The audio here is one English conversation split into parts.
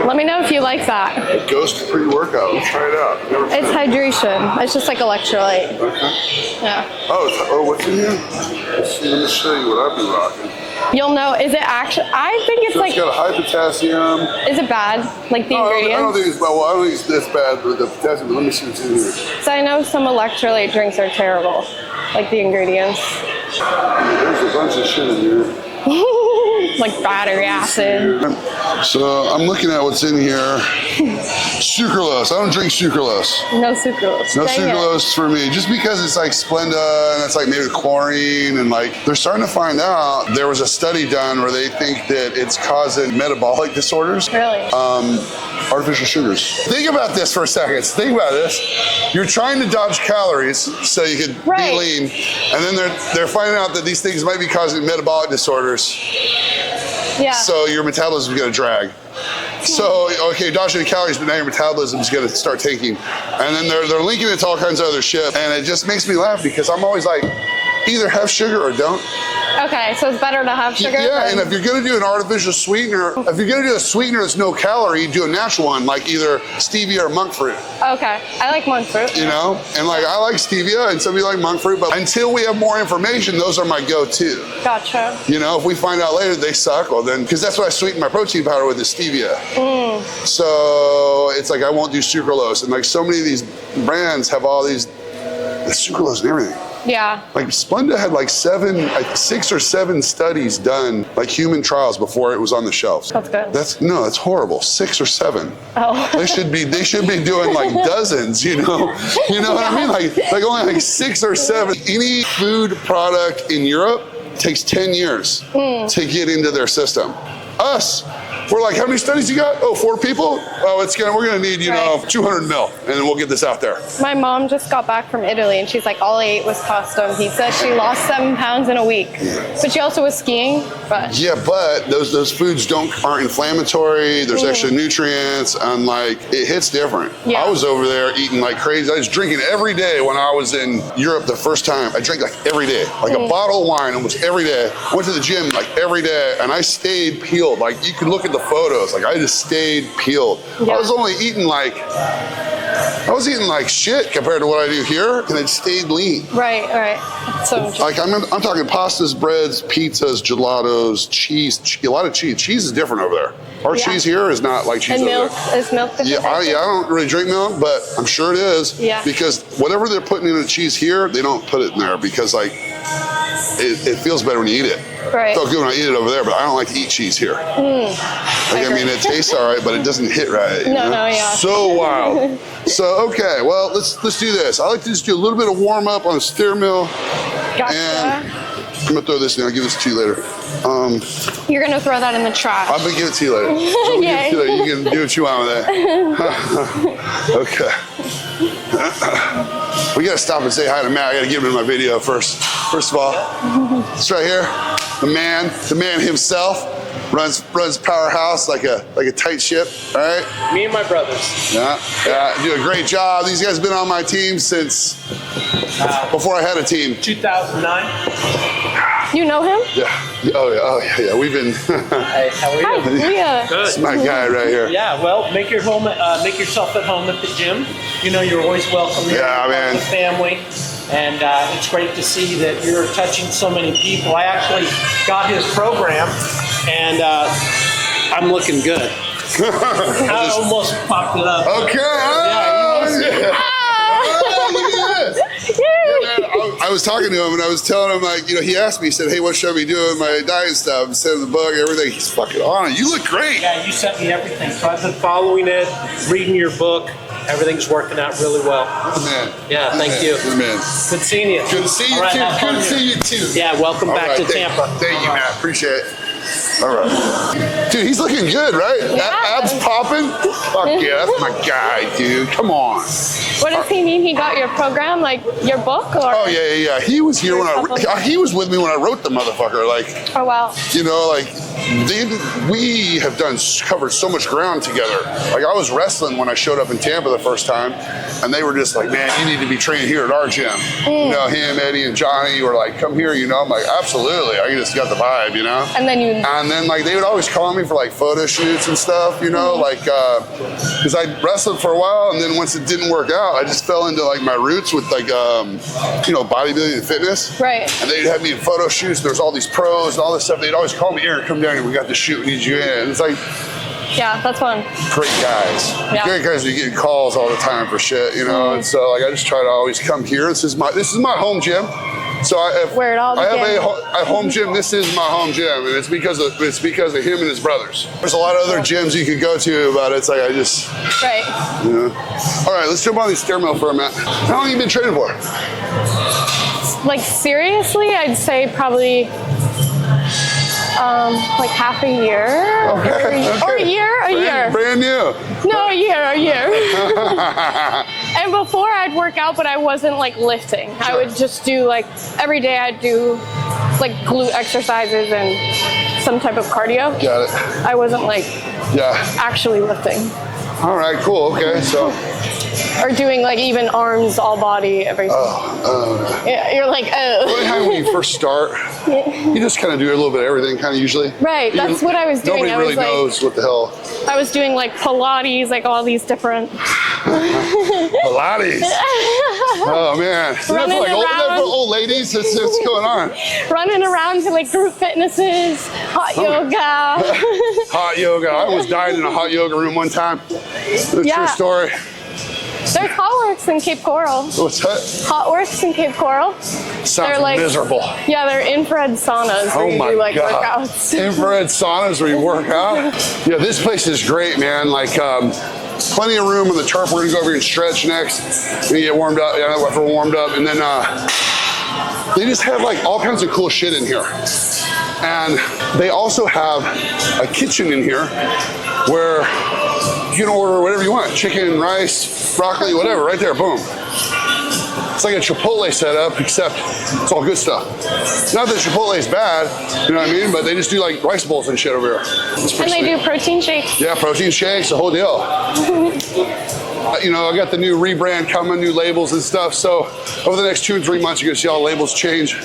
Let me know if you like that. Ghost pre-workout. Let's try it out. It's hydration. It's just like electrolyte. Okay. Yeah. Oh, what's in here? Let me show you what I've been rocking. You'll know. Is it actually? I think it's So like. It's got a high potassium. Is it bad? Like the ingredients? I don't think it's bad. Well, I don't think it's this bad with the potassium, but let me see what's in here. So I know some electrolyte drinks are terrible. Like the ingredients. There's a bunch of shit in here. Like battery acid. So I'm looking at what's in here. Sucralose. I don't drink sucralose. No sucralose. No Dang sucralose for me. Just because it's like Splenda and it's like made with chlorine and like they're starting to find out. There was a study done where they think that it's causing metabolic disorders. Really? Artificial sugars. Think about this for a second. Think about this. You're trying to dodge calories so you can be lean, and then they're finding out that these things might be causing metabolic disorders. Yeah. So your metabolism is going to drag. So, okay, dodging the calories, but now your metabolism is going to start tanking. And then they're linking it to all kinds of other shit. And it just makes me laugh because I'm always like, either have sugar or don't. Okay, so it's better to have sugar? Yeah, and if you're going to do an artificial sweetener, if you're going to do a sweetener that's no calorie, do a natural one, like either stevia or monk fruit. Okay, I like monk fruit. You know, and like I like stevia and some people like monk fruit, but until we have more information, those are my go-to. Gotcha. You know, if we find out later they suck, well then, because that's what I sweeten my protein powder with is stevia. So it's like I won't do sucralose, and like so many of these brands have all these sucralose and everything. Yeah. Like Splenda had like 6 or 7 studies done, like human trials before it was on the shelves. That's good. That's horrible. 6 or 7. Oh. They should be doing like dozens, you know? You know what I mean? Like only like 6 or 7. Any food product in Europe takes 10 years to get into their system. Us, we're like, how many studies you got? Oh, 4 people? Oh, we're gonna need, 200 mil, and then we'll get this out there. My mom just got back from Italy, and she's like, all I ate was pasta and pizza. She lost 7 pounds in a week, but she also was skiing. But yeah, but those foods aren't inflammatory. There's extra nutrients, and like it hits different. Yeah. I was over there eating like crazy. I was drinking every day when I was in Europe the first time. I drank like every day, like a bottle of wine almost every day. I went to the gym like every day, and I stayed peeled. Like you could look at the photos, like I just stayed peeled. Yeah. I was only eating like shit compared to what I do here, and it stayed lean. Right. So like I'm talking pastas, breads, pizzas, gelatos, cheese, a lot of cheese. Cheese is different over there. Our cheese here is not like cheese and over milk, there. is milk different? I don't really drink milk, but I'm sure it is. Yeah. Because whatever they're putting in the cheese here, they don't put it in there because like it feels better when you eat it. Right. It felt good when I eat it over there, but I don't like to eat cheese here. I mean, it tastes all right, but it doesn't hit right. No, yeah. So wild. So, okay, well, let's do this. I like to just do a little bit of warm up on a steer mill. Gotcha. And I'm gonna throw this in. I'll give this to you later. You're gonna throw that in the trash. I'm gonna give it to you later. Yeah. You can do what you want with that. Okay. We gotta stop and say hi to Matt. I gotta give him my video first. First of all, it's right here. The man himself runs Powerhouse like a tight ship. All right. Me and my brothers. Yeah, do a great job. These guys have been on my team since before I had a team. 2009. You know him? Yeah. Oh yeah. We've been. Hey, how are you? Hi, Leah. Good. That's my guy right here. Yeah. Well, make yourself at home at the gym. You know, you're always welcome here. Yeah, man. With the family. And it's great to see that you're touching so many people. I actually got his program, and I'm looking good. I almost popped it up. Okay. I was talking to him and I was telling him, like, he asked me, he said, hey, what should I be doing with my diet stuff? I sent him the book, everything. He's fucking on it. You look great. Yeah, you sent me everything. So I've been following it, reading your book. Everything's working out really well. Good man. Yeah, thank you. Good man. Good seeing you. Good to see you, too. Good to see you, too. Yeah, welcome back to Tampa. Thank you, Matt. Appreciate it. All right. Dude, he's looking good, right? Yeah. Abs popping? Fuck yeah, that's my guy, dude. Come on. What does he mean? He got your program, like your book, or? Oh yeah. He was here he was with me when I wrote the motherfucker. Like. Oh wow. we have covered so much ground together. Like I was wrestling when I showed up in Tampa the first time, and they were just like, man, you need to be trained here at our gym. You know, him, Eddie, and Johnny were like, come here, you know. I'm like, absolutely. I just got the vibe, you know. And then like they would always call me for like photo shoots and stuff, you know, like because I wrestled for a while, and then once it didn't work out, I just fell into like my roots with like you know, bodybuilding and fitness. Right. And they'd have me in photo shoots. There's all these pros and all this stuff. They'd always call me, Aaron, come down here. We got to shoot. We need you in. And it's like, yeah, that's fun. great guys. Yeah. Great guys. We get calls all the time for shit, you know. And so like I just try to always come here. This is my home gym. So Where it all I have began. a home gym. This is my home gym, and it's because of him and his brothers. There's a lot of other gyms you could go to, but it's like I just, Right. you know. All right, let's jump on the stair mill for a minute. How long have you been training for? Like seriously, I'd say probably like half a year. Okay. Or a year. Brand new. No, a year. And before I'd work out, but I wasn't like lifting. Sure. I would just do like, every day I'd do like glute exercises and some type of cardio. Got it. I wasn't like Yeah. actually lifting. All right, cool, okay, so. Or doing like even arms, all body, everything. Yeah, you're like, Funny how when you first start, you just kind of do a little bit of everything, kind of usually. Right, that's what I was doing. Nobody I really was like, knows what the hell. I was doing like Pilates, like all these different. Pilates. Oh man. Is that Running for around. old ladies? What's going on? Running around to like group fitnesses, hot yoga. Hot yoga. I almost died in a hot yoga room one time. True Yeah. story. There's Hotworks in Cape Coral. What's that? Hotworks in Cape Coral. Sounds like- miserable. Yeah, they're infrared saunas where Oh you my do like God. workouts. Infrared saunas where you work out. Yeah, this place is great, man. Like, plenty of room on the turf. We're gonna go over here and stretch next. We get warmed up. Yeah, we're warmed up, and then they just have like all kinds of cool shit in here. And they also have a kitchen in here where you can order whatever you want. Chicken, rice, broccoli, whatever, right there, boom. It's like a Chipotle setup, except it's all good stuff. Not that Chipotle is bad, you know what I mean? But they just do like rice bowls and shit over here. It's And pretty they sweet. do protein shakes. Yeah, protein shakes, the whole deal. You know, I got the new rebrand coming, new labels and stuff. So over the next 2 or 3 months, you're gonna see all the labels change.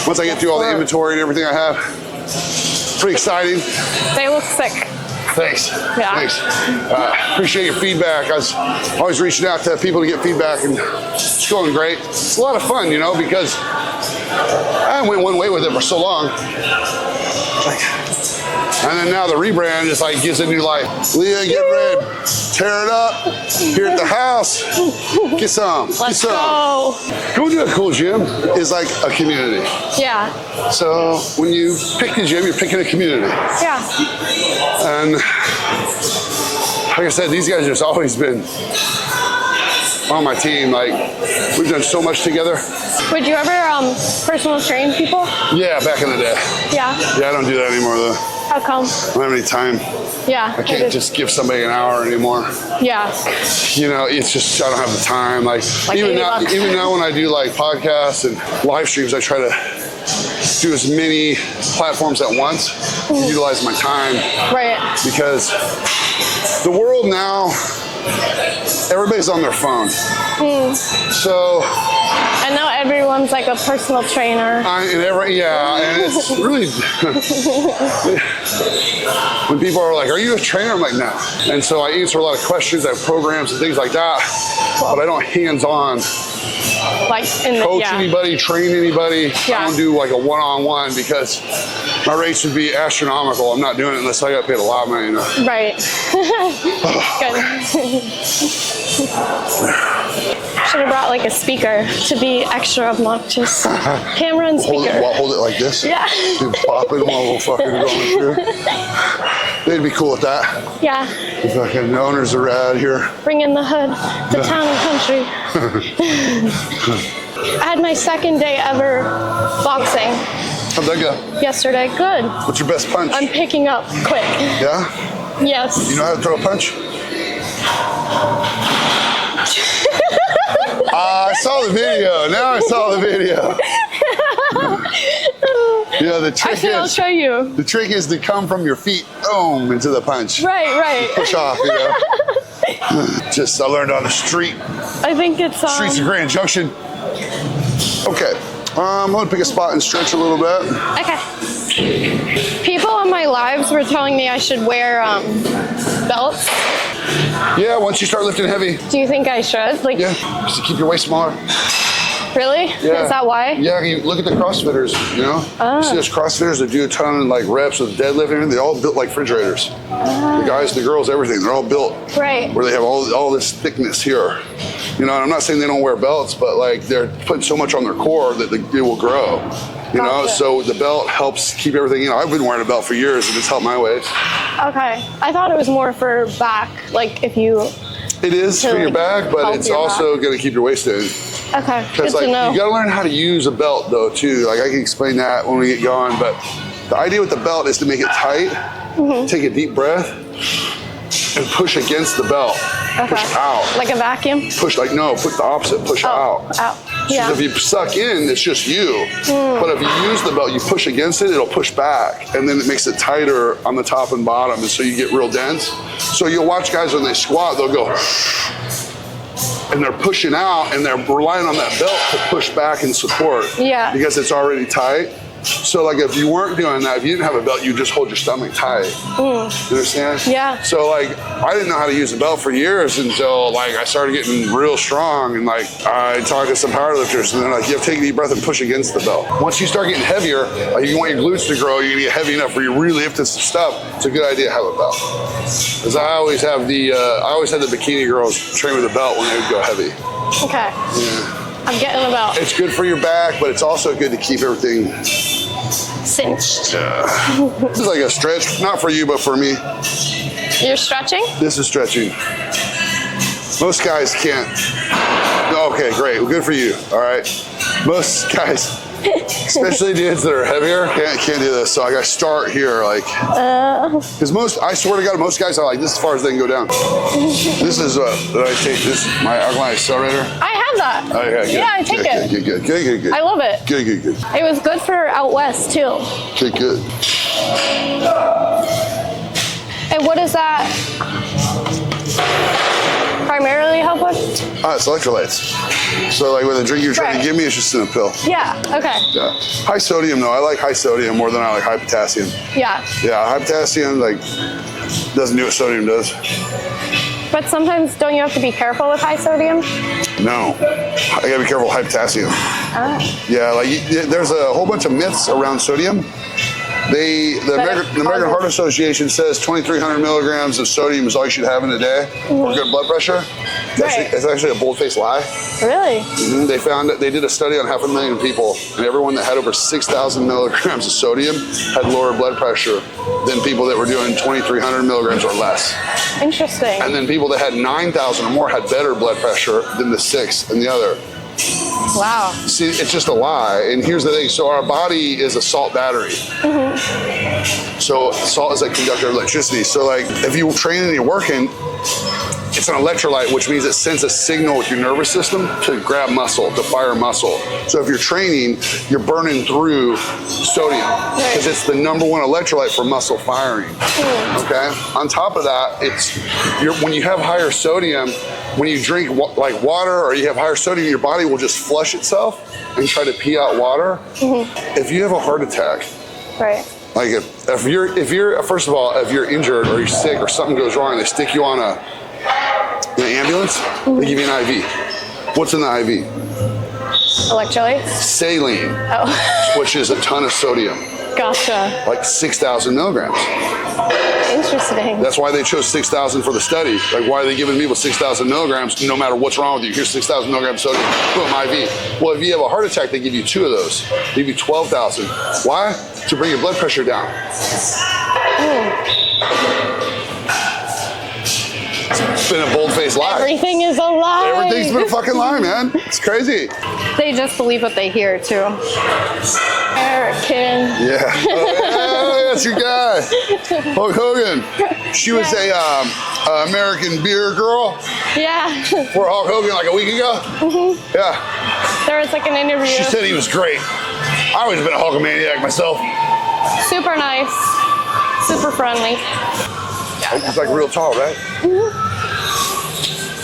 Once I get through all the inventory and everything I have. Pretty exciting. They look sick. Thanks. Yeah. Thanks. Appreciate your feedback. I was always reaching out to people to get feedback, and it's going great. It's a lot of fun, you know, because I went one way with it for so long. And then now the rebrand just like gives it new life. Leah, get ready. Tear it up. Here at the house. Get some. Get Let's some. go. Going to a cool gym is like a community. Yeah. So when you pick a gym, you're picking a community. Yeah. And like I said, these guys have just always been on my team. Like, we've done so much together. Would you ever personal train people? Yeah, back in the day. Yeah. Yeah, I don't do that anymore though. How come? I don't have any time. Yeah. I can't just give somebody an hour anymore. Yeah. You know, it's just, I don't have the time. Like even 80 now, bucks. even now when I do like podcasts and live streams, I try to do as many platforms at once to utilize my time. Right. Because the world now, everybody's on their phone. So And now everyone's like a personal trainer. and it's really when people are like, "Are you a trainer?" I'm like, "No." And so I answer a lot of questions. I have programs and things like that, but I don't hands-on Like in the, coach yeah. anybody, train anybody. Yeah. I don't do like a one-on-one because my rates would be astronomical. I'm not doing it unless I got paid a lot of money. You know? Right. Good. Should have brought like a speaker to be extra obnoxious. Camera and speaker. Hold it like this. Yeah. Dude, popping while we're fucking going through. They'd be cool with that. Yeah. The fucking owners are rad here. Bring in the hood, the town and country. I had my second day ever boxing How'd that go? yesterday. Good. What's your best punch? I'm picking up quick. Yeah? Yes. You know how to throw a punch? I saw the video. Now I saw the video. Yeah, the trick Actually, I'll show you. The trick is to come from your feet, boom, into the punch. Right. Push off, you know. Just I learned on the street. I think it's Streets of Grand Junction. Okay, I'm gonna pick a spot and stretch a little bit. Okay. People on my lives were telling me I should wear belts. Yeah, once you start lifting heavy. Do you think I should? Like, Yeah, just to keep your waist smaller. really? Yeah. Is that why? Yeah, you look at the CrossFitters, you know? You see those CrossFitters that do a ton of like reps with deadlifting, they all built like refrigerators. The guys, the girls, everything, they're all built. Right. Where they have all this thickness here. You know, and I'm not saying they don't wear belts, but like they're putting so much on their core that it will grow. You know, Gotcha. so the belt helps keep everything, you know, I've been wearing a belt for years and it's helped my waist. Okay. I thought it was more for back, like if you... It is To, for your like, back, but help it's your also going to keep your waist in. Okay, good Because like to know. you got to learn how to use a belt though too. Like I can explain that when we get going, but the idea with the belt is to make it tight. Take a deep breath and push against the belt. Push out. Like a vacuum? Push like no, put the opposite. Push out. Out. So Yeah. if you suck in, it's just you. But if you use the belt, you push against it, it'll push back, and then it makes it tighter on the top and bottom, and so you get real dense. So you'll watch guys when they squat, they'll go. And they're pushing out and they're relying on that belt to push back and support. Yeah. Because it's already tight. So like if you weren't doing that, if you didn't have a belt, you just hold your stomach tight. You understand? Yeah. So like I didn't know how to use a belt for years until like I started getting real strong, and like I talked to some powerlifters and they're like, you have to take a deep breath and push against the belt. Once you start getting heavier, like you want your glutes to grow, you're gonna get heavy enough where you're really lifting some stuff. It's a good idea to have a belt. Because I always had the bikini girls train with a belt when they would go heavy. Okay. Yeah. I'm getting a belt. It's good for your back, but it's also good to keep everything. Cinched. This is like a stretch, not for you, but for me. You're stretching? This is stretching. Most guys can't. Okay, great. Well, good for you. All right. Most guys, especially dudes that are heavier, can't do this. So like I start here, like, because I swear to God, most guys are like this as far as they can go down. This is that I take. This is my alkaline accelerator. I have that. Okay, good. Yeah, I take it. Good. I love it. Good. It was good for out west too. Okay, good. And what does that primarily help with? It's electrolytes. So like with the drink you're trying to give me, it's just in a pill. Yeah, okay. Yeah. High sodium though. I like high sodium more than I like high potassium. Yeah. Yeah, high potassium like doesn't do what sodium does. But sometimes don't you have to be careful with high sodium? No, I gotta be careful with high potassium. Yeah, like there's a whole bunch of myths around sodium. The American Heart Association says 2,300 milligrams of sodium is all you should have in a day for good blood pressure. It's actually a bold-faced lie. Really? They found that they did a study on 500,000 people, and everyone that had over 6,000 milligrams of sodium had lower blood pressure than people that were doing 2,300 milligrams or less. Interesting. And then people that had 9,000 or more had better blood pressure than the 6 and the other. Wow. See, it's just a lie. And here's the thing. So our body is a salt battery. So salt is a conductor of electricity. So like if you train and you're working, it's an electrolyte, which means it sends a signal with your nervous system to grab muscle, to fire muscle. So if you're training, you're burning through sodium because it's the #1 electrolyte for muscle firing. Okay. On top of that, when you have higher sodium, when you drink like water or you have higher sodium, your body will just flush itself and try to pee out water. If you have a heart attack, Right. like if you're first of all, if you're injured or you're sick or something goes wrong, they stick you on an ambulance, they give you an IV. What's in the IV? Electrolytes? Saline, Oh, which is a ton of sodium, gotcha. like 6,000 milligrams. Interesting. That's why they chose 6,000 for the study. Like, why are they giving people 6,000 milligrams no matter what's wrong with you? Here's 6,000 milligrams of sodium, boom, IV. Well, if you have a heart attack, they give you 2 of those. They give you 12,000. Why? To bring your blood pressure down. It's been a bold-faced lie. Everything is a lie. Everything's been a fucking lie, man. It's crazy. They just believe what they hear too. American. Yeah. Oh, yeah, that's your guy. Hulk Hogan. She was a American beer girl Yeah. for Hulk Hogan like a week ago. Yeah. There was like an interview. She said he was great. I've always been a Hulkamaniac myself. Super nice, super friendly. He's like real tall, right?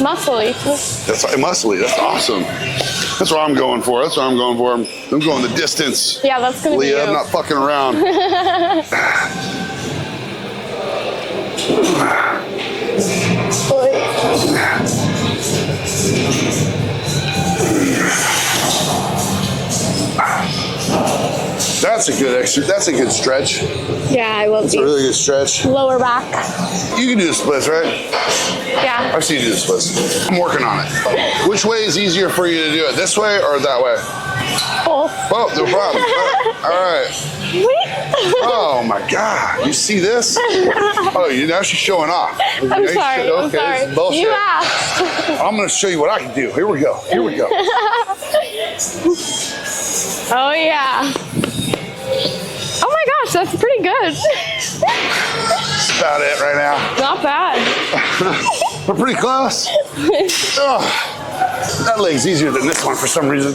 Muscly. That's muscly. That's awesome. That's what I'm going for. That's what I'm going for. I'm going the distance. Yeah, that's gonna be Leah, you. I'm not fucking around. That's a good extra. That's a good stretch. Yeah, I will It's be. a really good stretch. Lower back. You can do the splits, right? Yeah. I've seen you do the splits. I'm working on it. Which way is easier for you to do it? This way or that way? Both. Oh, no problem. All right. Oh my God! You see this? Oh, now she's showing off. I'm sorry. Okay, I'm sorry. this is bullshit. You asked. I'm gonna show you what I can do. Here we go. Here we go. Oh yeah. Oh my gosh, that's pretty good. That's about it right now. Not bad. We're pretty close. Oh, that leg's easier than this one for some reason.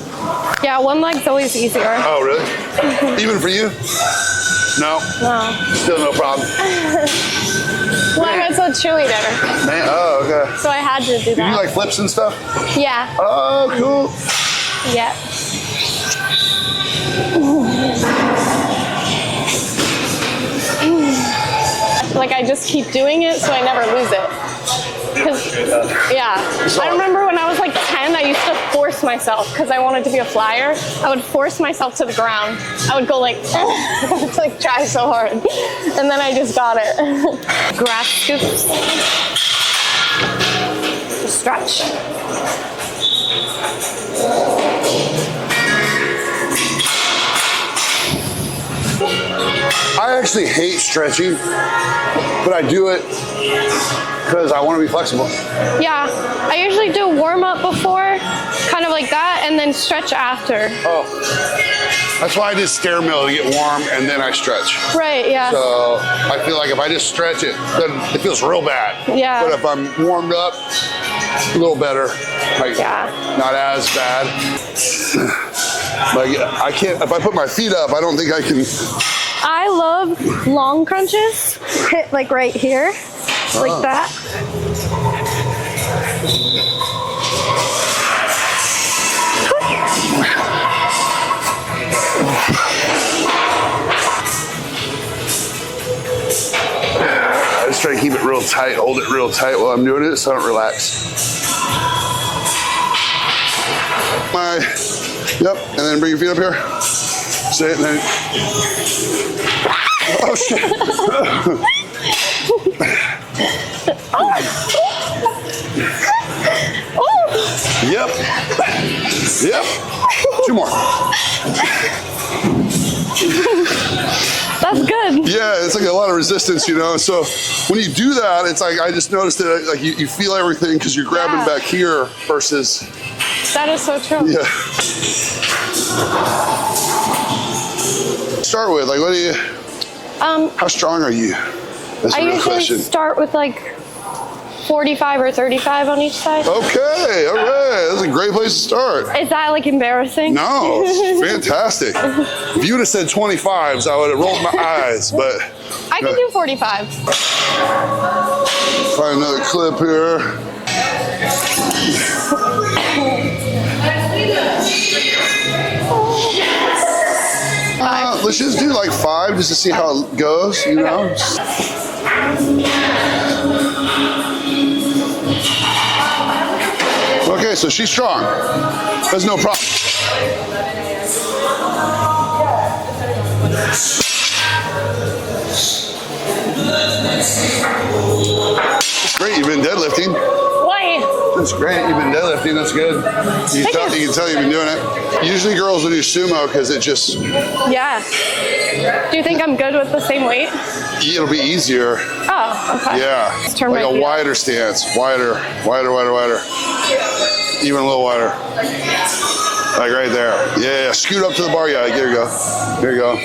Yeah, one leg's always easier. Oh, really? Even for you? No. No. Still no problem. Well, I was a cheerleader, Man, oh, okay. so I had to do You do that. like flips and stuff? Yeah. Oh, cool. Yeah. Like I just keep doing it so I never lose it. 'Cause, yeah, I remember when I was like 10, I used to force myself because I wanted to be a flyer. I would force myself to the ground. I would go like, like try so hard, and then I just got it. Grass scoops. Stretch. I actually hate stretching, but I do it because I want to be flexible. Yeah, I usually do warm up before, kind of like that, and then stretch after. Oh, that's why I did stair mill to get warm and then I stretch. Right, yeah. So I feel like if I just stretch it, then it feels real bad. Yeah. But if I'm warmed up, a little better. Like, Yeah. not as bad. Like I can't, if I put my feet up, I don't think I can. I love long crunches. Hit like right here, like that. I just try to keep it real tight, hold it real tight while I'm doing it so I don't relax. Yep, and then bring your feet up here. Say it and then. Oh shit. Yep. Yep. 2 more. That's good. Yeah, it's like a lot of resistance, you know. So when you do that, it's like I just noticed that like you feel everything because you're grabbing Yeah. back here versus. That is so true. Yeah. Start with like, what do you? How strong are you? That's I a real usually question. start with like 45 or 35 on each side. Okay, all right. That's a great place to start. Is that like embarrassing? No, it's fantastic. If you would have said 25s, I would have rolled my eyes, but. I can do 45. Find another clip here. Let's just do like 5 just to see how it goes, you know? Okay, so she's strong. There's no problem. Great, you've been deadlifting. Why? That's great, you've been deadlifting, that's good. You can tell you've been doing it. Usually girls will do sumo because it just, Yeah. Do you think I'm good with the same weight? it'll be easier. Oh, okay. Yeah, Let's turn like my a feet up. wider stance, wider, even a little wider. Like right there. Yeah, scoot up to the bar. Yeah, there you go. There you go.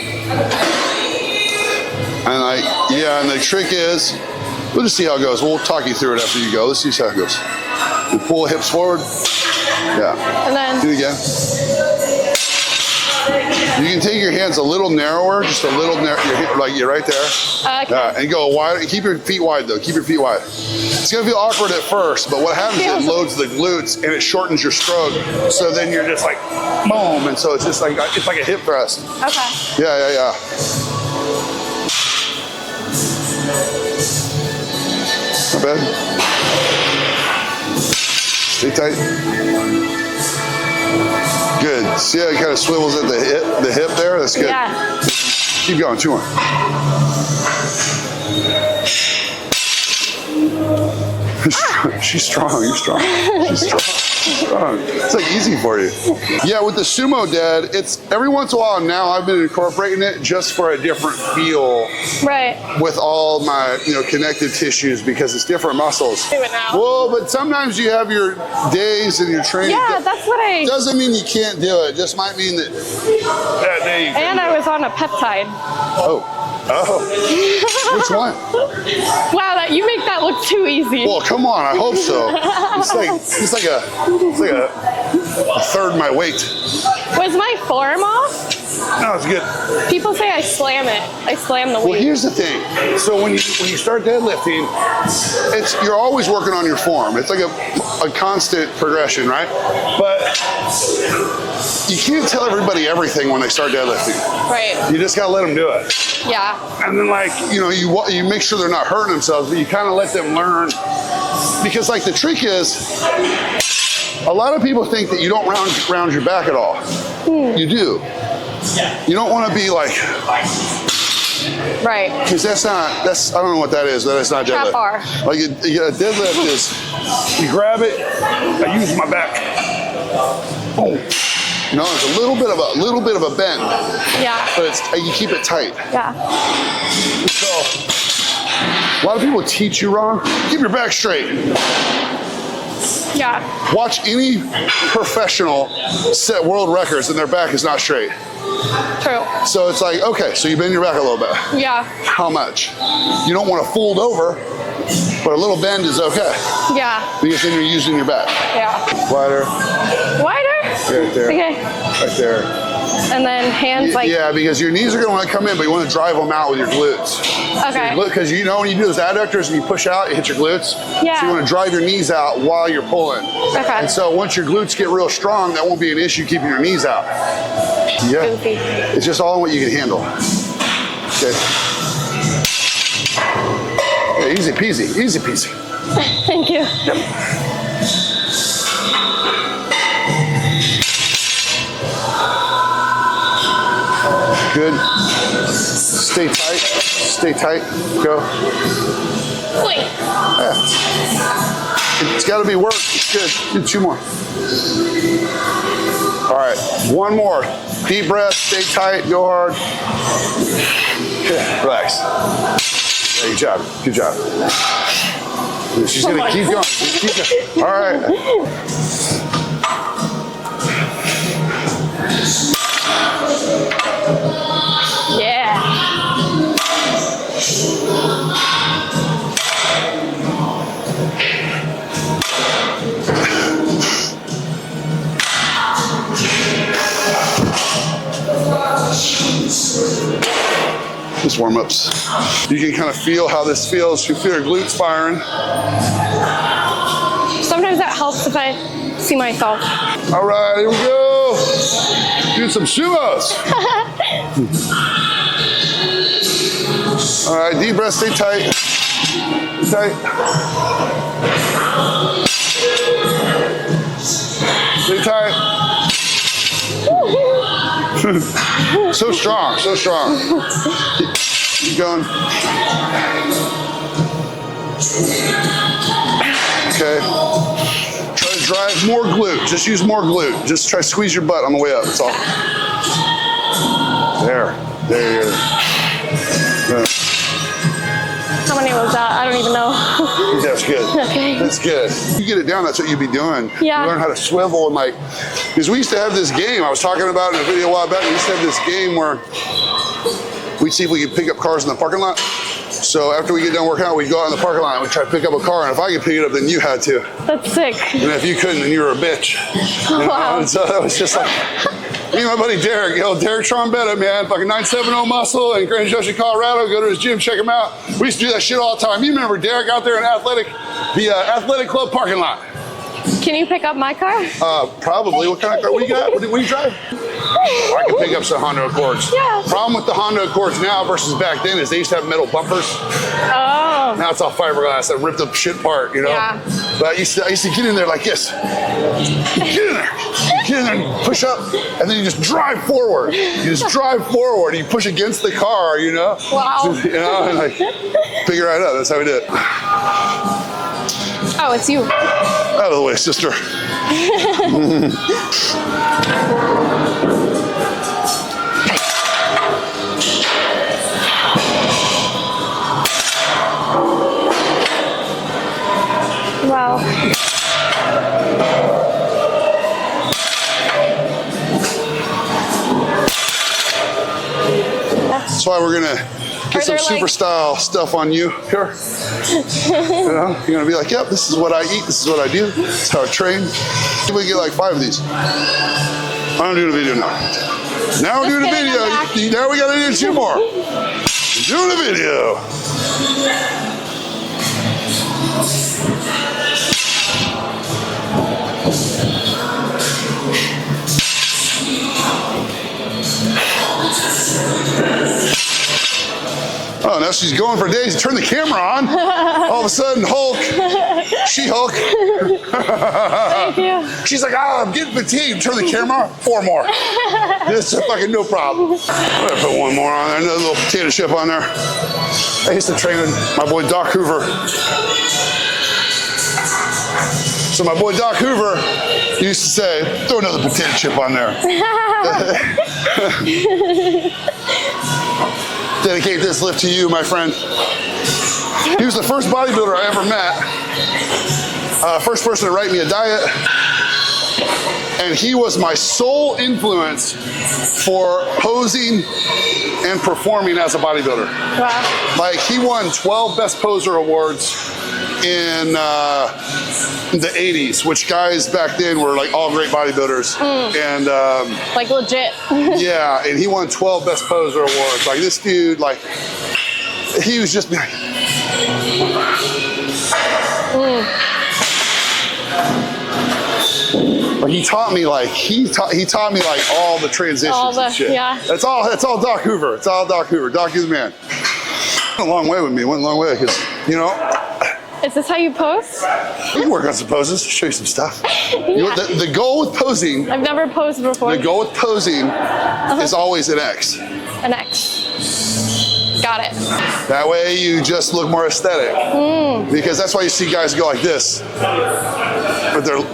And like, yeah, and the trick is, we'll just see how it goes. We'll talk you through it after you go. Let's see how it goes. You pull hips forward. Yeah. And then Do it again. You can take your hands a little narrower, just a little narrow, like you're right there. Okay. And go wide. Keep your feet wide though. Keep your feet wide. It's gonna feel awkward at first, but what happens is it loads the glutes and it shortens your stroke. So then you're just like, boom, and so it's just like it's like a hip thrust. Okay. Yeah. Not bad. Stay tight. Good. See how it kind of swivels at the hip there? That's good. Yeah. Keep going. 2 more. She's strong. You're strong. She's strong. It's like easy for you. Yeah, with the Sumo Dead, it's every once in a while now I've been incorporating it just for a different feel. Right. With all my, connective tissues because it's different muscles. Do it now. Well, but sometimes you have your days and your training. Yeah, that's what I. Doesn't mean you can't do it. Just might mean that that day. And I was on a peptide. Oh. Which one? Wow, you make that look too easy. Well, come on. I hope so. It's like a third my weight. Was my form off? No, it's good. People say I slam it. I slam the weight. Well, here's the thing. So when you start deadlifting, you're always working on your form. It's like a constant progression, right? But you can't tell everybody everything when they start deadlifting. Right. You just gotta let them do it. Yeah. And then you make sure they're not hurting themselves, but you kind of let them learn. Because the trick is, a lot of people think that you don't round your back at all. You do. You don't want to be like. Right. Because I don't know what that is, but that's not deadlift. Trap bar. A deadlift is, you grab it, I use my back. Boom. There's a little bit of a bend. Yeah. But you keep it tight. Yeah. So, a lot of people teach you wrong. Keep your back straight. Yeah. Watch any professional set world records and their back is not straight. True. So it's like, okay, so you bend your back a little bit. Yeah. How much? You don't want to fold over, but a little bend is okay. Yeah. Because then you're using your back. Yeah. Wider. Wider? Right there. Okay. Right there. And then hands Yeah, because your knees are going to want to come in, but you want to drive them out with your glutes. Okay. Because when you do those adductors and you push out, you hit your glutes. Yeah. So you want to drive your knees out while you're pulling. Okay. And so once your glutes get real strong, that won't be an issue keeping your knees out. Yeah. Goofy. It's just all what you can handle. Okay. Yeah, easy peasy. Easy peasy. Thank you. Yep. Good. Stay tight. Stay tight. Go. Wait. Yeah. It's got to be work. It's good. Do 2 more. All right. 1 more. Deep breath. Stay tight. Go hard. Okay. Relax. Yeah, good job. Good job. She's going to keep going. Keep going. All right. Yeah. Just warm-ups. You can kind of feel how this feels. You feel your glutes firing. Sometimes that helps if I see myself. All right, here we go. Do some sumos. All right, deep breath, stay tight. Stay tight. Stay tight. So strong, so strong. Keep going. Okay. Try to drive more glute. Just use more glute. Just try to squeeze your butt on the way up. That's all. There. There you go. Yeah. How many was that? I don't even know. That's good. Okay. That's good. You get it down, that's what you'd be doing. Yeah. You learn how to swivel and because we used to have this game, I was talking about in a video a while back, we used to have this game where we'd see if we could pick up cars in the parking lot. So after we get done working out, we'd go out in the parking lot and we'd try to pick up a car, and if I could pick it up, then you had to. That's sick. And if you couldn't, then you were a bitch. You know? Wow. And so that was just like, Me and my buddy Derek, Derek Trombetta, man, fucking 970 muscle in Grand Junction, Colorado. Go to his gym, check him out. We used to do that shit all the time. You remember Derek out there in the athletic club parking lot? Can you pick up my car? Probably. What kind of car? What do you got? What do you drive? I can pick up some Honda Accords. Yeah. Problem with the Honda Accords now versus back then is they used to have metal bumpers. Oh. Now it's all fiberglass that ripped the shit apart, you know? Yeah. But I used to get in there like this. Get in there. Get in there and push up, and then you just drive forward. You just drive forward. You push against the car, you know? Wow. You know, and like, pick it right up. That's how we did it. Oh, it's you. Out of the way, sister. Wow. That's why we're gonna get some super style stuff on you here. You know, you're gonna be like, yep, this is what I eat, this is what I do, this is how I train. We get like 5 of these. I'm doing a video now. Now we're doing a video. Now we gotta do 2 more. Doing a video. Oh, now she's going for days. Turn the camera on. All of a sudden, Hulk, She-Hulk. Thank you. She's like, oh, I'm getting fatigued. Turn the camera on. 4 more. This is fucking no problem. I'm gonna put 1 more on there. Another little potato chip on there. I used to train with my boy Doc Hoover. So my boy Doc Hoover used to say, throw another potato chip on there. Dedicate this lift to you, my friend. He was the first bodybuilder I ever met. First person to write me a diet. And he was my sole influence for posing and performing as a bodybuilder. Wow. Like, he won 12 Best Poser Awards in the 80s, which guys back then were like all great bodybuilders. And Like legit. yeah, and he won 12 Best Poser Awards. Like, this dude, like, he was just like, But he taught me like he taught me like all the transitions and shit. Yeah. That's all Doc Hoover. It's all Doc Hoover. Doc is the man. Went a long way with me. Went a long way because, you know. Is this how you pose? We can work on some poses. Show you some stuff. You know, the goal with posing. I've never posed before. The goal with posing is always an X. An X. Got it. That way you just look more aesthetic. Because that's why you see guys go like this. But they'll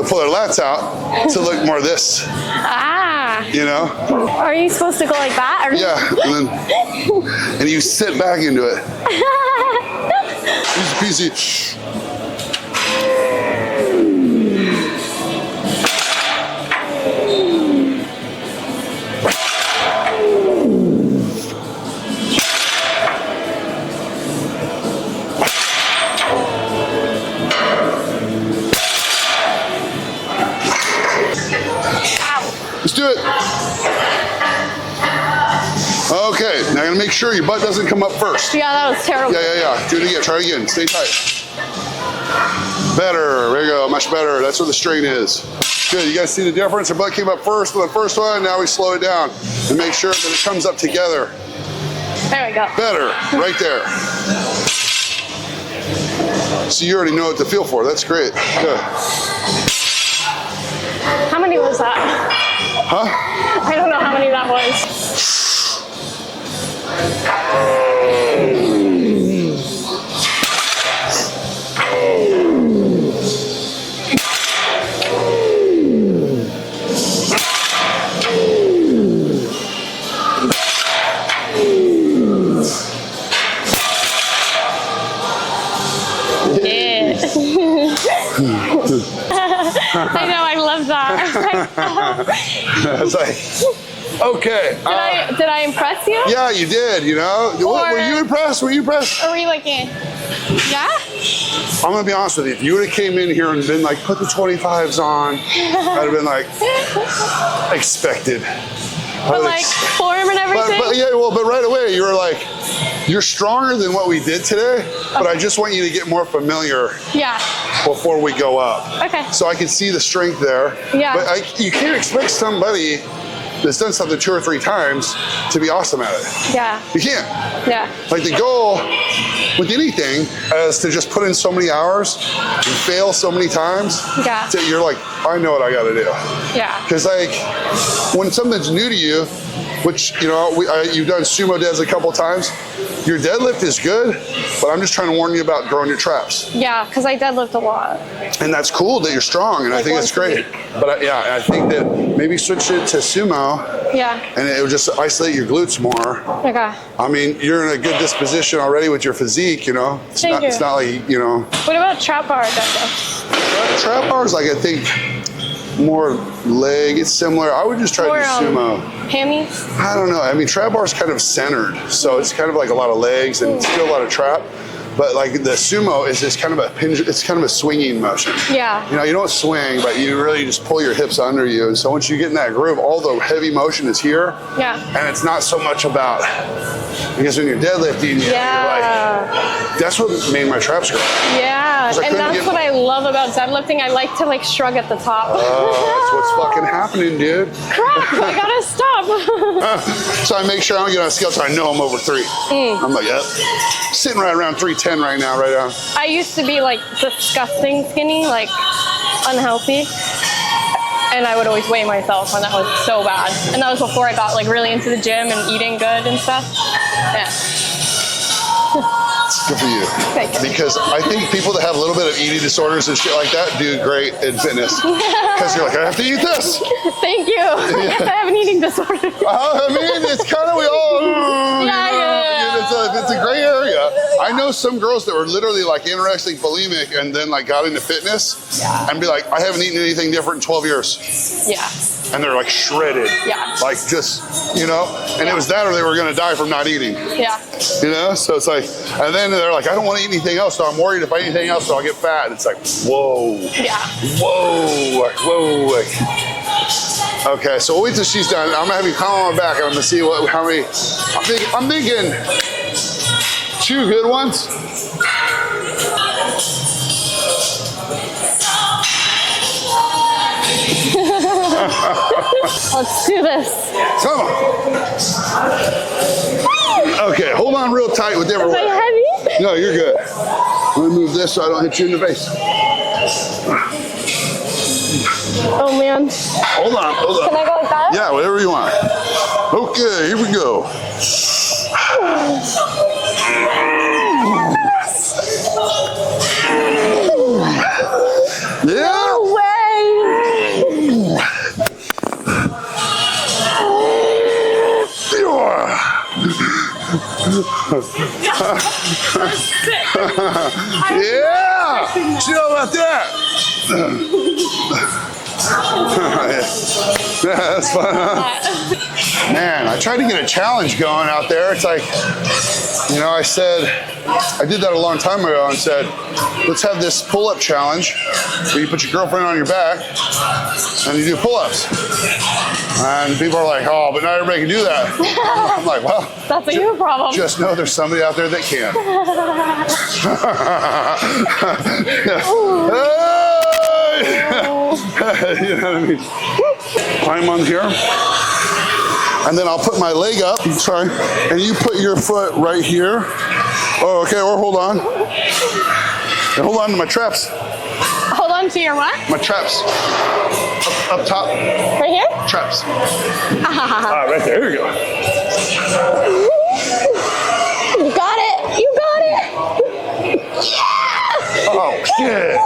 pull their lats out to look more this. Ah. You know? Are you supposed to go like that? Or Yeah. And you sit back into it. Easy peasy. Let's do it. Okay, now I gotta make sure your butt doesn't come up first. Yeah, that was terrible. Yeah. Do it again, try it again, stay tight. Better, there you go, much better. That's where the strain is. Good, you guys see the difference? Our butt came up first with the first one, now we slow it down and make sure that it comes up together. There we go. Better, right there. So you already know what to feel for, that's great, good. How many was that? Huh? I don't know how many that was. I know, I love that. It's like, Okay. Did I impress you? Yeah, you did, you know? Were you impressed? Were you impressed? Or were you like, yeah? I'm gonna be honest with you. If you would have came in here and been like, put the 25s on, I'd have been like, expected. But like form and everything? But yeah, well, but right away you were like, you're stronger than what we did today, but I just want you to get more familiar before we go up. Okay. So I can see the strength there. Yeah. But you can't expect somebody that's done something 2 or 3 times to be awesome at it. Yeah. You can't. Yeah. Like the goal with anything is to just put in so many hours and fail so many times that you're like, I know what I gotta do. Yeah. Because like, when something's new to you, which, you know, you've done sumo deads a couple times, your deadlift is good, but I'm just trying to warn you about growing your traps. Yeah, because I deadlift a lot. And that's cool that you're strong, and like I think it's great. But I think that maybe switch it to sumo. Yeah. And it would just isolate your glutes more. Okay. I mean, you're in a good disposition already with your physique, you know? It's not like, you know. What about trap bar deadlift? Trap bars, like I think, more leg, it's similar. I would just try to do sumo. Hammies? I don't know. I mean, trap bar is kind of centered, so it's kind of like a lot of legs and still a lot of trap. But like the sumo is just kind of it's kind of a swinging motion. Yeah. You know, you don't swing, but you really just pull your hips under you. And so once you get in that groove, all the heavy motion is here. Yeah. And it's not so much about, because when you're deadlifting, you're like, that's what made my traps grow. Yeah. And that's what I love about deadlifting. I like to like shrug at the top. Oh, that's what's fucking happening, dude. Crap, I gotta stop. So I make sure I don't get on a scale till I know I'm over 3. I'm like, yep. Sitting right around 310 right now, right now. I used to be like disgusting skinny, like unhealthy. And I would always weigh myself, and that was so bad. And that was before I got like really into the gym and eating good and stuff. Yeah. Good for you. Thank you. Because I think people that have a little bit of eating disorders and shit like that do great in fitness. Because you're like, I have to eat this. Thank you. I have an eating disorder. I mean, it's kind of, we all, it's a gray area. I know some girls that were literally like anorexic, bulimic, and then like got into fitness and be like, I haven't eaten anything different in 12 years. Yeah. And they're like shredded. Yeah. Like just, you know, and it was that or they were gonna die from not eating. Yeah. You know, so it's like, and then they're like, I don't want to eat anything else, so I'm worried if I eat anything else, so I'll get fat. It's like, whoa. Yeah. Whoa. Like, whoa. Like. Okay, so we'll wait till she's done. I'm gonna have you come on my back and I'm gonna see how many, I'm thinking 2 good ones. Let's do this. Come on. Okay, hold on real tight with everyone. Is it heavy? No, you're good. I'm gonna move this so I don't hit you in the face. Oh man. Hold on. Can I go like that? Yeah, whatever you want. Okay, here we go. Yeah. No way. Yeah. See how about that? Yeah, that's fun, huh? Man, I tried to get a challenge going out there. It's like, you know, I did that a long time ago and said, let's have this pull-up challenge where you put your girlfriend on your back and you do pull-ups. And people are like, oh, but not everybody can do that. I'm like, well, that's a you problem. Just know there's somebody out there that can. You know what I mean? Climb on here. And then I'll put my leg up, sorry, and you put your foot right here. Oh, okay, or hold on. And hold on to my traps. Hold on to your what? My traps. Up top. Right here? Traps. Right there, here we go. You got it, you got it. Yeah! Oh, shit.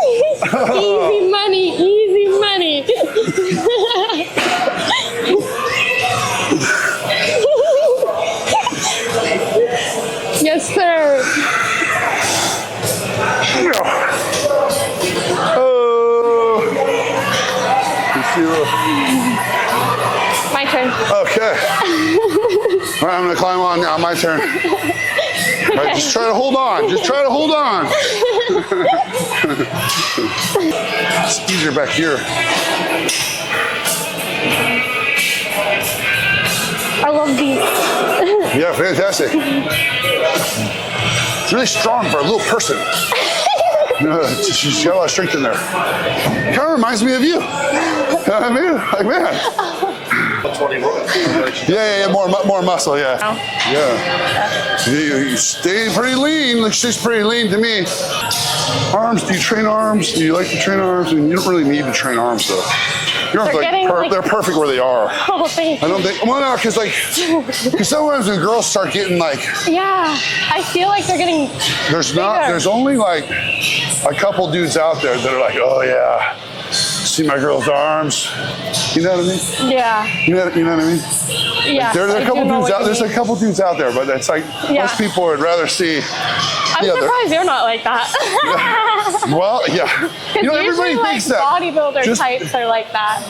Easy money, easy money. Yes, sir. Oh. My turn. Okay. All right, I'm gonna climb on now, my turn. All right, just try to hold on. Just try to hold on. It's easier back here. I love these. Yeah, fantastic. It's really strong for a little person. She's got a lot of strength in there. Kind of reminds me of you. You know what I mean? Like, man. Yeah, more muscle, yeah. Yeah. You stay pretty lean. Looks just pretty lean to me. Arms, do you train arms? Do you like to train arms? And you don't really need to train arms though. Your arms they're perfect where they are. Oh, thank you. I don't think, well, no, because sometimes when girls start getting like. Yeah, I feel like they're getting There's only like a couple dudes out there that are like, oh yeah, see my girl's arms. You know what I mean? Yeah. You know what I mean? Yeah. There's a couple dudes out. There's a couple dudes out there, but it's like most people would rather see. I'm surprised you're not like that. Well, yeah. You know, everybody like thinks that. Bodybuilder types are like that.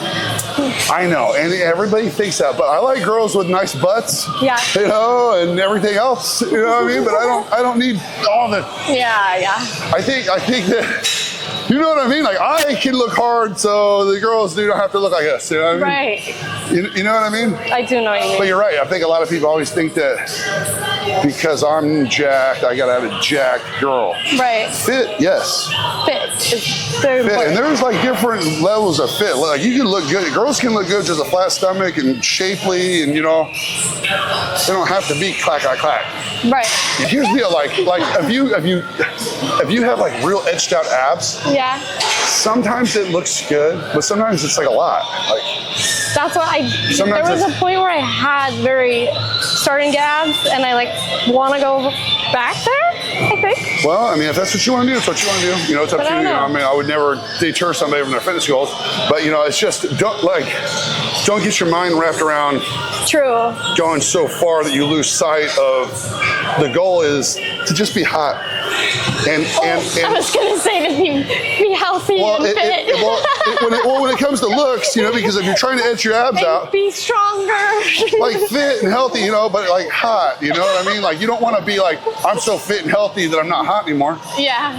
I know, and everybody thinks that, but I like girls with nice butts. Yeah. You know, and everything else. You know what I mean? But I don't need all the. Yeah. I think that. You know what I mean? Like, I can look hard, so the girls do not have to look like us. You know what I mean? Right. You know what I mean? I do know what you mean. But you're right. I think a lot of people always think that because I'm jacked, I gotta have a jacked girl. Right. Fit, yes. Fit is very important. And there's like different levels of fit. Like you can look good. Girls can look good with just a flat stomach and shapely, and you know, they don't have to be clack. Right. And here's the deal. Like if you have like real etched out abs. Yeah. Sometimes it looks good, but sometimes it's like a lot. Like that's what there was a point where I had very starting abs, and I like want to go back there, I think. Well, I mean, if that's what you want to do, it's what you want to do. You know, it's up to you. I mean, I would never deter somebody from their fitness goals, but you know, it's just don't get your mind wrapped around. True. Going so far that you lose sight of the goal is to just be hot. And I was gonna say to be healthy and fit. When it comes to looks, you know, because if you're trying to etch your abs out, be stronger, like fit and healthy, you know, but like hot, you know what I mean? Like you don't want to be like, I'm so fit and healthy that I'm not hot anymore. Yeah.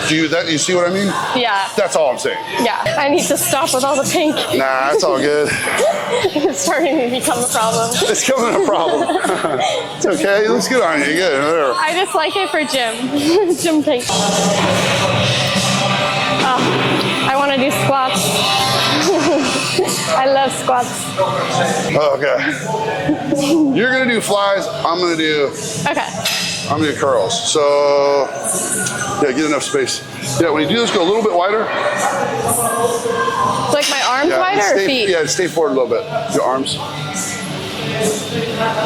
You see what I mean? Yeah. That's all I'm saying. Yeah. I need to stop with all the pink. Nah, it's all good. It's starting to become a problem. It's becoming a problem. It's okay. It looks good on you. Good. Whatever. I just like it for gym. Gym pink. I want to do squats. I love squats. Okay. You're gonna do flies. I'm gonna do curls. So yeah, get enough space. Yeah, when you do this, go a little bit wider. Like my arms wider or feet? Yeah, stay forward a little bit. Your arms.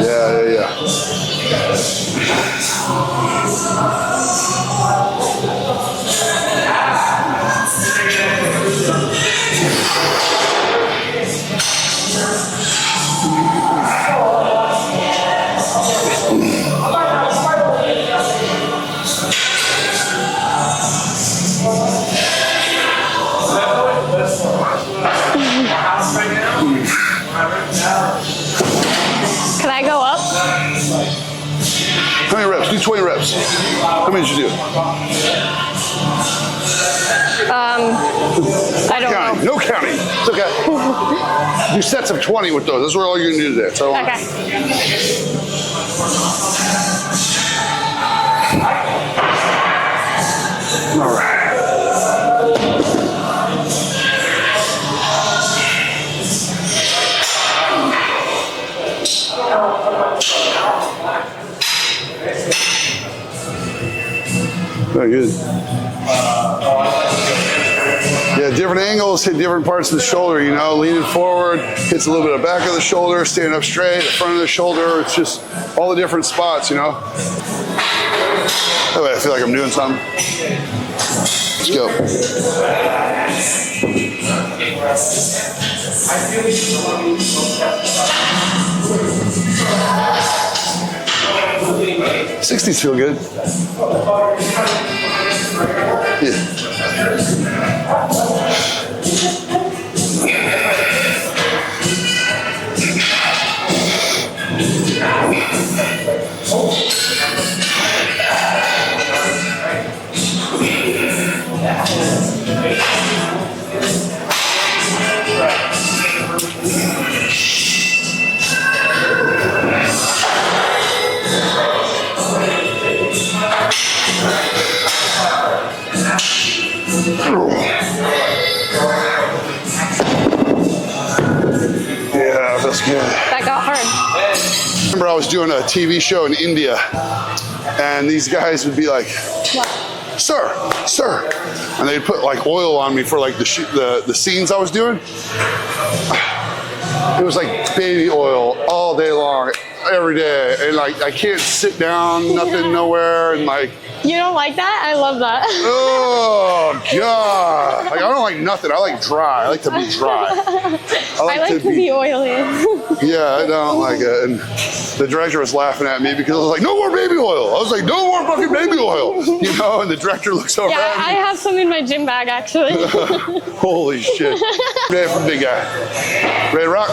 Yeah. Can I go up? How many reps? Do 20 reps. How many did you do? I don't know. No counting. It's okay. Do sets of 20 with those. That's what all you're gonna do today. So Okay. All right. Very good. Yeah, different angles hit different parts of the shoulder, you know, leaning forward, hits a little bit of back of the shoulder, standing up straight, the front of the shoulder, it's just all the different spots, you know. Oh, I feel like I'm doing something. Let's go. '60s feel good. Yeah. Yeah, that's good. That got hard. I remember I was doing a TV show in India, and these guys would be like, sir, and they'd put like oil on me for like the scenes I was doing. It was like baby oil all day long, every day, and like I can't sit down, nothing, nowhere, and like. You don't like that? I love that. Oh God! Like I don't like nothing. I like dry. I like to be dry. I like to be oily. Yeah, I don't like it. And the director was laughing at me because I was like, "No more baby oil." I was like, "No more fucking baby oil," you know. And the director looks over Yeah, at me. I have some in my gym bag actually. Holy shit! Ready for big guy? Ready to rock?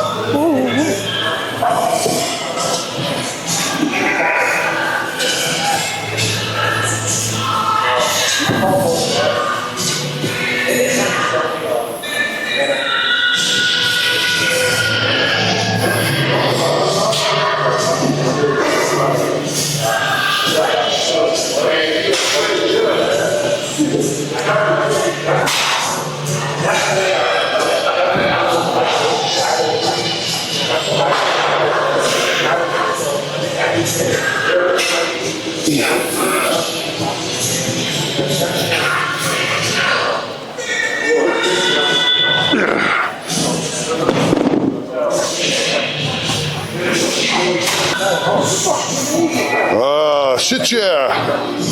Shit, yeah.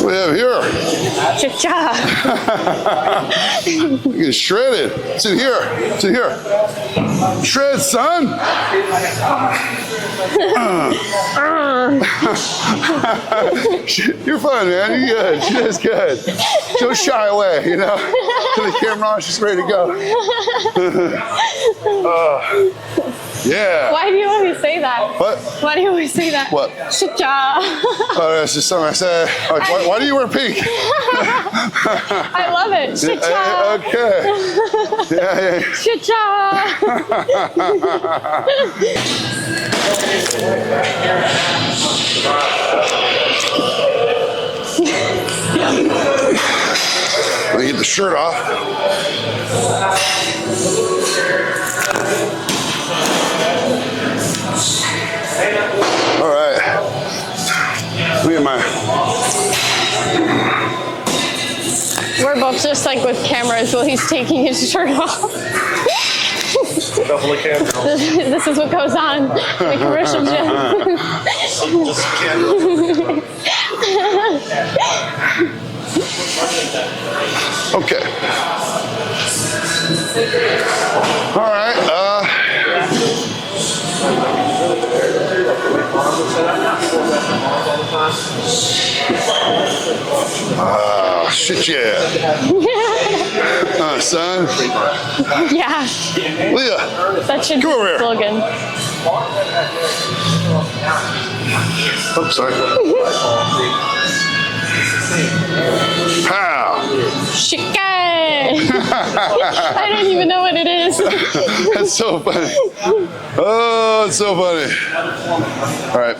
What do we have here? Cha-cha. Get shredded. It's in here. It's in here. Shred, son. You're fun, man. You're good. Shred's good. Don't shy away, you know. Turn the camera on. She's ready to go. Yeah. Why do you always say that? What? Why do you always say that? What? Cha-cha. Oh, that's just something I say. Like, why do you wear pink? I love it. Cha-cha. Okay. Yeah. Cha-cha. Let me get the shirt off. All right. Look at my. We're both just like with cameras while he's taking his shirt off. Double the camera. This is what goes on in the commercial gym. Just camera. Okay. All right. Shit, yeah. Son. Yeah. Leah. That should be Come over here. the slogan. Oh, sorry. Pow. Chicken. I don't even know what it is. That's so funny. Oh, it's so funny. All right.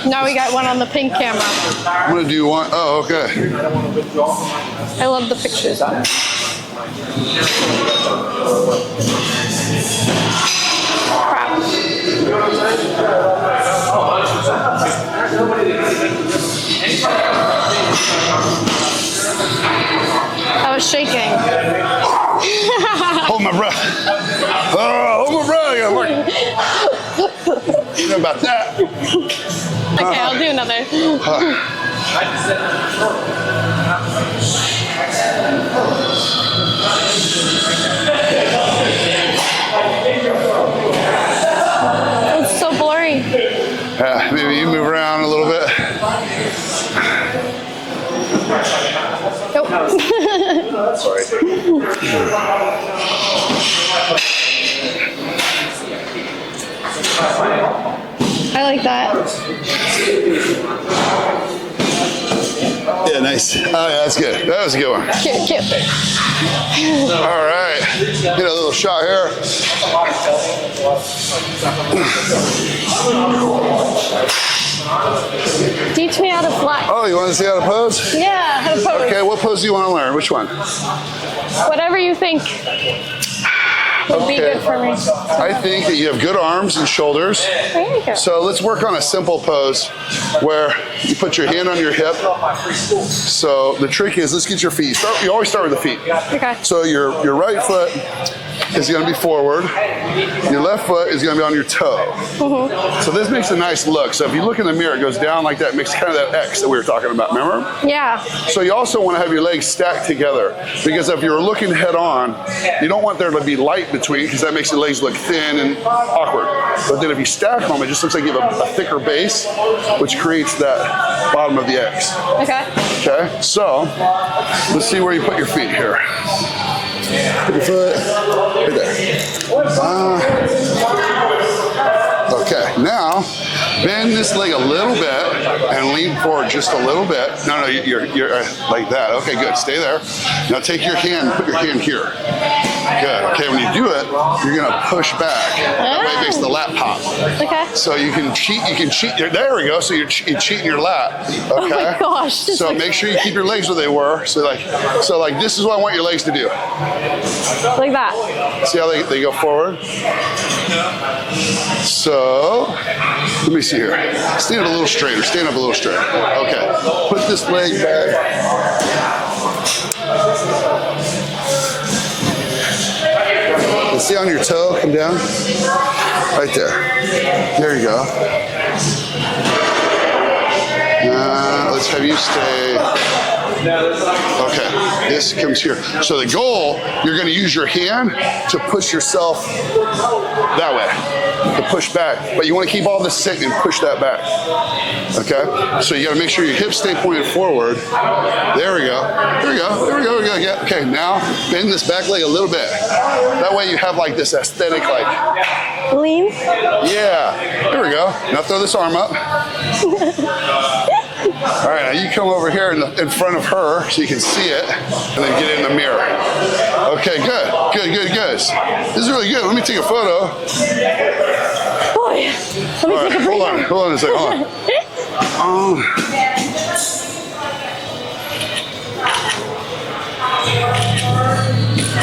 Now we got one on the pink camera. I'm gonna do one. Oh, okay. I love the pictures on it. Crap. I was shaking. Hold my breath. Oh, hold my breath. I gotta work. You know about that. Okay, I'll do another. It's so blurry. Yeah, maybe you move around a little bit. Nope. Sorry. I like that. Yeah, nice. Oh, yeah, that's good. That was a good one. Cute, cute. All right. Get a little shot here. Teach me how to fly. Oh, you want to see how to pose? Yeah, how to pose. Okay, what pose do you want to learn? Which one? Whatever you think would be good for me. I think that you have good arms and shoulders. Thank you. So let's work on a simple pose where you put your hand on your hip. So the trick is, let's get your feet. You always start with the feet. Okay. So your right foot is going to be forward. Your left foot is going to be on your toe. So this makes a nice look. So if you look in the mirror, it goes down like that. It makes kind of that X that we were talking about, remember? Yeah. So you also want to have your legs stacked together, because if you're looking head on, you don't want there to be light between, because that makes your legs look thin and awkward. But then if you stack them, it just looks like you have a thicker base, which creates that bottom of the X. Okay. Okay, so let's see where you put your feet here. Put your foot right there. Okay, now bend this leg a little bit and lean forward just a little bit. No, you're like that. Okay, good. Stay there. Now take your hand, put your hand here. Good. Okay, when you do it, you're gonna push back. That way it makes the lat pop. Okay. So you can cheat. There we go. So you're cheating your lat. Okay. Oh my gosh. So make sure you keep your legs where they were. So like this is what I want your legs to do. Like that. See how they go forward? So, let me see here. Stand up a little straighter. Stand up a little straighter. Okay. Put this leg back. And see on your toe, come down. Right there. There you go. Let's have you stay. Okay, this comes here. So the goal, you're gonna use your hand to push yourself that way, to push back. But you wanna keep all this sitting and push that back. Okay, so you gotta make sure your hips stay pointed forward. There we go, there we go, there we go, there we go. Yeah. Okay, now bend this back leg a little bit. That way you have like this aesthetic, like. Lean? Yeah, there we go. Now throw this arm up. All right, now you come over here in front of her so you can see it, and then get in the mirror. Okay, good. This is really good. Let me take a photo. Boy, let me take a break. Hold on a second, hold on.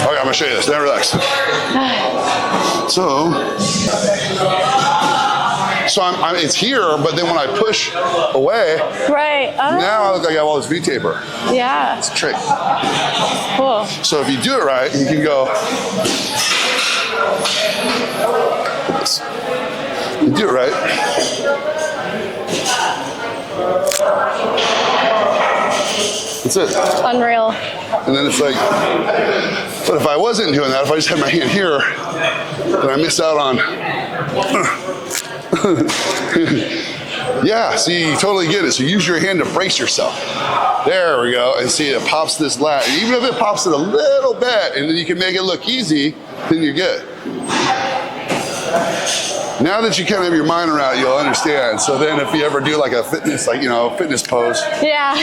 Okay, I'm gonna show you this. Now relax. So it's here, but then when I push away, right. Now I look like I have all this V-taper. Yeah. It's a trick. Cool. So if you do it right, you can go. You do it right. That's it. Unreal. And then it's like, but if I wasn't doing that, if I just had my hand here, then I miss out on. Yeah, see, you totally get it. So use your hand to brace yourself. There we go. And see, it pops this lat. And even if it pops it a little bit, and then you can make it look easy, then you're good. Now that you kind of have your mind around it, you'll understand. So then if you ever do like a fitness, fitness pose. Yeah.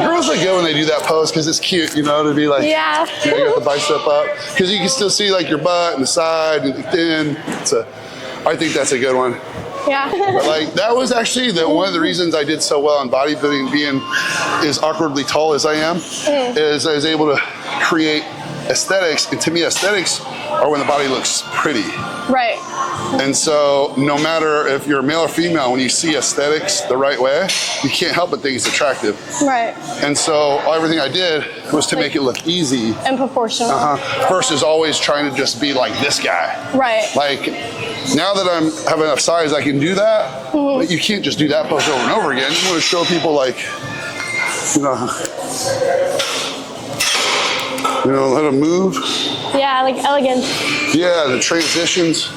Girls look good when they do that pose because it's cute, to be like, yeah. You got the bicep up. Because you can still see like your butt and the side and the thin. I think that's a good one. Yeah. But that was actually one of the reasons I did so well in bodybuilding, being as awkwardly tall as I am, is I was able to create aesthetics. And to me, aesthetics are when the body looks pretty. Right. And so no matter if you're male or female, when you see aesthetics the right way, you can't help but think it's attractive. Right. And so everything I did was to make it look easy. And proportional. Versus always trying to just be like this guy. Right. Like, now that I have enough size, I can do that. But you can't just do that pose over and over again. You want to show people let them move. Yeah, like elegant. Yeah, the transitions.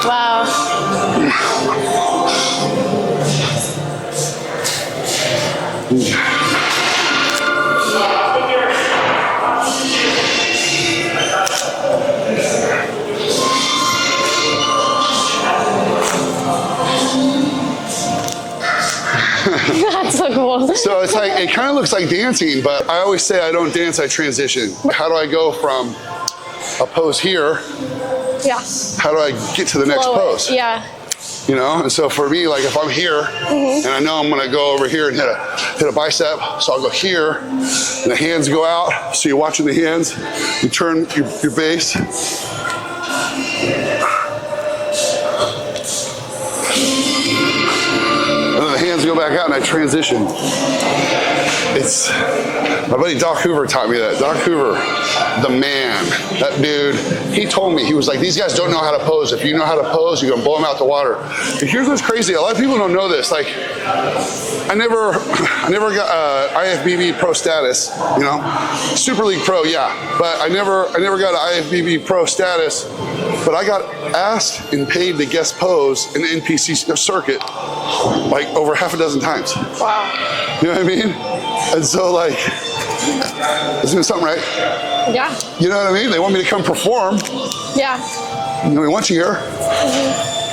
Wow. So it's like, it kind of looks like dancing, but I always say I don't dance, I transition. How do I go from a pose here? Yeah. How do I get to the next pose? Yeah. You know, and so for me, like if I'm here and I know I'm gonna go over here and hit a bicep, so I'll go here and the hands go out. So you're watching the hands, you turn your base. And then the hands go back out and I transition. It's, my buddy Doc Hoover taught me that. Doc Hoover, the man, that dude, he told me, he was like, these guys don't know how to pose. If you know how to pose, you're gonna blow them out the water. And here's what's crazy, a lot of people don't know this. Like, I never got IFBB pro status, you know? Super League Pro, yeah. But I never got IFBB pro status, but I got asked and paid to guest pose in the NPC circuit like over half a dozen times. Wow. You know what I mean? And so like, it's doing something right. Yeah. You know what I mean? They want me to come perform. Yeah. You know, we want you here.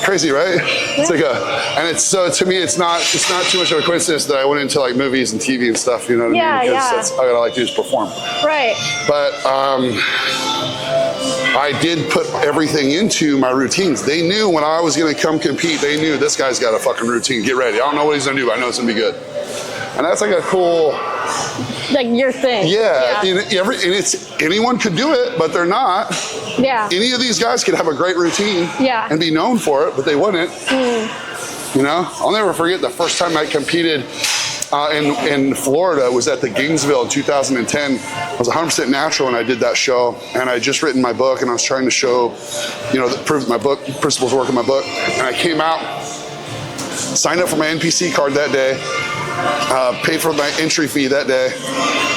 Crazy, right? Yeah. It's like and it's, so to me, it's not too much of a coincidence that I went into like movies and TV and stuff, you know what I mean? Because that's all I like to do is perform. Right. But I did put everything into my routines. They knew when I was gonna come compete, they knew this guy's got a fucking routine, get ready. I don't know what he's gonna do, but I know it's gonna be good. And that's like a cool, like your thing. Yeah, and it's, anyone could do it, but they're not. Yeah. Any of these guys could have a great routine and be known for it, but they wouldn't. You know, I'll never forget the first time I competed in Florida was at the Gainesville in 2010. I was 100% natural when I did that show, and I had just written my book, and I was trying to show, you know, my book, principles work in my book, and I came out, signed up for my NPC card that day, paid for my entry fee that day,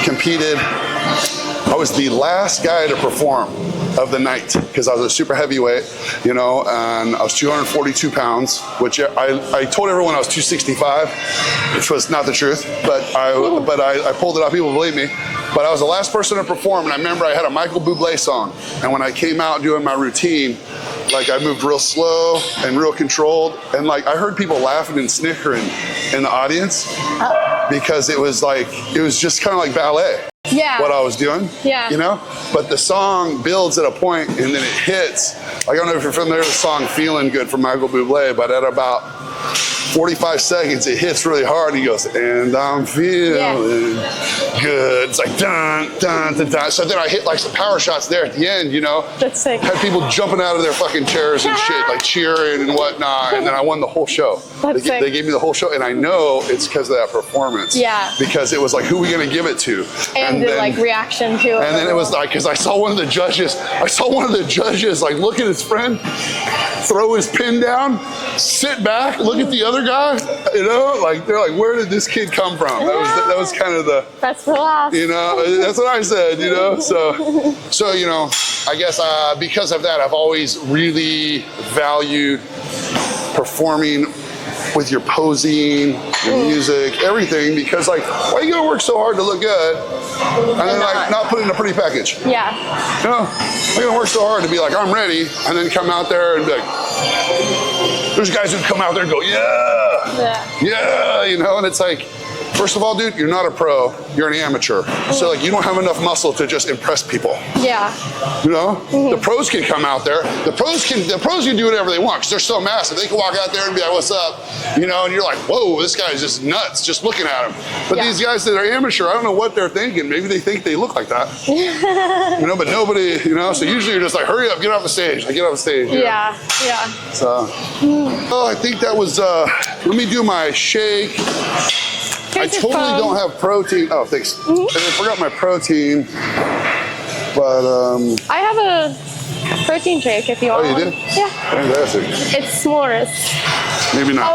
competed. I was the last guy to perform of the night because I was a super heavyweight, you know, and I was 242 pounds, which I told everyone I was 265, which was not the truth, but I pulled it off. People believe me. But I was the last person to perform, and I remember I had a Michael Bublé song, and when I came out doing my routine, like I moved real slow and real controlled, and like I heard people laughing and snickering in the audience because it was just kind of like ballet. Yeah. What I was doing. Yeah. You know? But the song builds at a point and then it hits. I don't know if you're familiar with the song Feeling Good from Michael Bublé, but at about 45 seconds, it hits really hard. He goes, and I'm feeling good. It's like, dun, dun, dun, dun. So then I hit like some power shots there at the end, you know? That's sick. Had people jumping out of their fucking chairs and shit, like cheering and whatnot. And then I won the whole show. They gave me the whole show. And I know it's because of that performance. Yeah. Because it was like, who are we going to give it to? And the like reaction to it. And then it was like, because I saw one of the judges like look at his friend, throw his pin down, sit back, look at the other guy, you know, like they're like, where did this kid come from? That was kind of the, that's the last. you know, that's what I said, you know, so you know, I guess because of that, I've always really valued performing with your posing, your music, everything, because like, why are you gonna work so hard to look good and then like not put in a pretty package? Yeah. You know, we're gonna work so hard to be like, I'm ready, and then come out there and be like, there's guys who come out there and go, yeah, you know, and it's like, first of all, dude, you're not a pro, you're an amateur. So like, you don't have enough muscle to just impress people. Yeah. You know, the pros can come out there. The pros can do whatever they want because they're so massive. They can walk out there and be like, what's up? You know, and you're like, whoa, this guy's just nuts just looking at him. But these guys that are amateur, I don't know what they're thinking. Maybe they think they look like that. You know, but nobody, you know, so usually you're just like, hurry up, get off the stage. Get off the stage. Yeah. So, oh, I think that was, let me do my shake. I totally don't have protein. Oh, thanks. I forgot my protein, but I have a protein shake if you want. Oh, you one. did? Yeah. Fantastic. It's s'mores. Maybe not.